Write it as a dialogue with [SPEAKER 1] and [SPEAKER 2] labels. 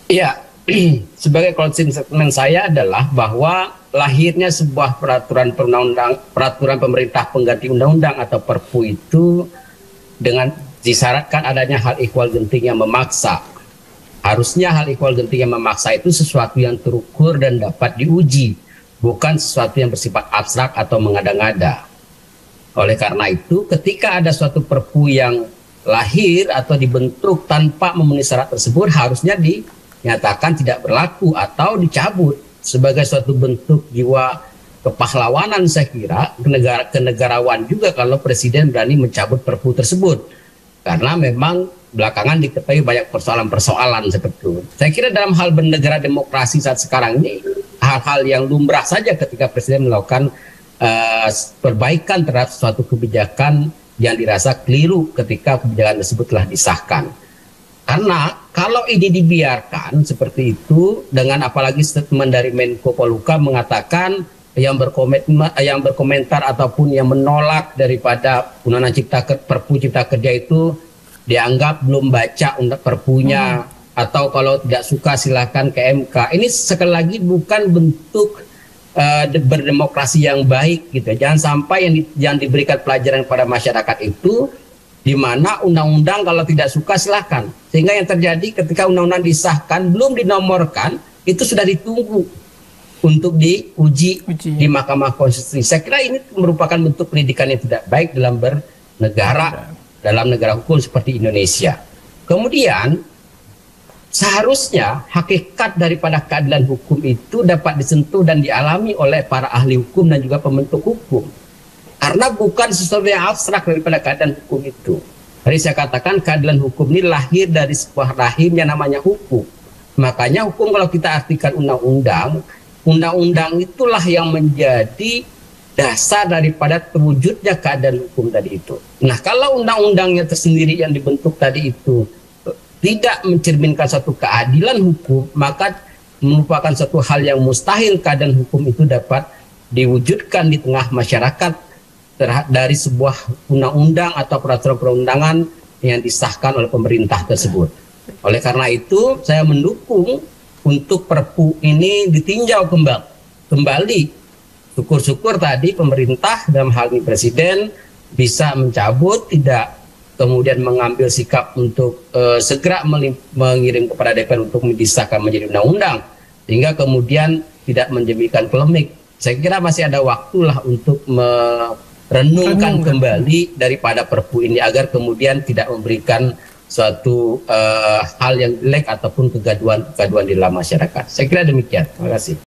[SPEAKER 1] Ya, sebagai closing statement saya adalah bahwa lahirnya sebuah peraturan pemerintah pengganti undang-undang atau Perpu itu dengan disyaratkan adanya hal ihwal genting yang memaksa. Harusnya hal ihwal genting yang memaksa itu sesuatu yang terukur dan dapat diuji, bukan sesuatu yang bersifat abstrak atau mengada-ngada. Oleh karena itu, ketika ada suatu Perpu yang lahir atau dibentuk tanpa memenuhi syarat tersebut, harusnya dinyatakan tidak berlaku atau dicabut sebagai suatu bentuk jiwa kepahlawanan. Saya kira kenegarawan juga kalau presiden berani mencabut Perpu tersebut, karena memang belakangan diketahui banyak persoalan-persoalan seperti itu. Saya kira dalam hal bernegara demokrasi saat sekarang ini hal-hal yang lumrah saja ketika presiden melakukan perbaikan terhadap suatu kebijakan yang dirasa keliru ketika kebijakan tersebut telah disahkan. Karena kalau ini dibiarkan seperti itu, dengan apalagi statement dari Menko Polhukam mengatakan yang berkomentar ataupun yang menolak daripada Undang-Undang Perpu Cipta Kerja itu dianggap belum baca Perpunya, atau kalau tidak suka silakan ke MK. Ini sekali lagi bukan bentuk berdemokrasi yang baik gitu. Jangan sampai yang diberikan pelajaran kepada masyarakat itu di mana undang-undang kalau tidak suka silahkan. Sehingga yang terjadi ketika undang-undang disahkan belum dinomorkan, itu sudah ditunggu untuk diuji di Mahkamah Konstitusi. Saya kira ini merupakan bentuk pendidikan yang tidak baik dalam bernegara, dalam negara hukum seperti Indonesia. Kemudian seharusnya hakikat daripada keadilan hukum itu dapat disentuh dan dialami oleh para ahli hukum dan juga pembentuk hukum. Karena bukan sesuatu yang abstrak daripada keadilan hukum itu. Tadi saya katakan keadilan hukum ini lahir dari sebuah rahim yang namanya hukum. Makanya hukum kalau kita artikan undang-undang, undang-undang itulah yang menjadi dasar daripada terwujudnya keadilan hukum tadi itu. Nah, kalau undang-undangnya tersendiri yang dibentuk tadi itu tidak mencerminkan satu keadilan hukum, maka merupakan satu hal yang mustahil keadilan hukum itu dapat diwujudkan di tengah masyarakat dari sebuah undang-undang atau peraturan perundangan yang disahkan oleh pemerintah tersebut. Oleh karena itu, saya mendukung untuk Perpu ini ditinjau kembali. Syukur-syukur tadi pemerintah dalam hal ini presiden bisa mencabut, tidak kemudian mengambil sikap untuk segera mengirim kepada DPR untuk disahkan menjadi undang-undang, sehingga kemudian tidak menjadikan polemik. Saya kira masih ada waktulah untuk merenungkan kembali daripada Perpu ini agar kemudian tidak memberikan suatu hal yang jelek ataupun kegaduhan di dalam masyarakat. Saya kira demikian. Terima kasih.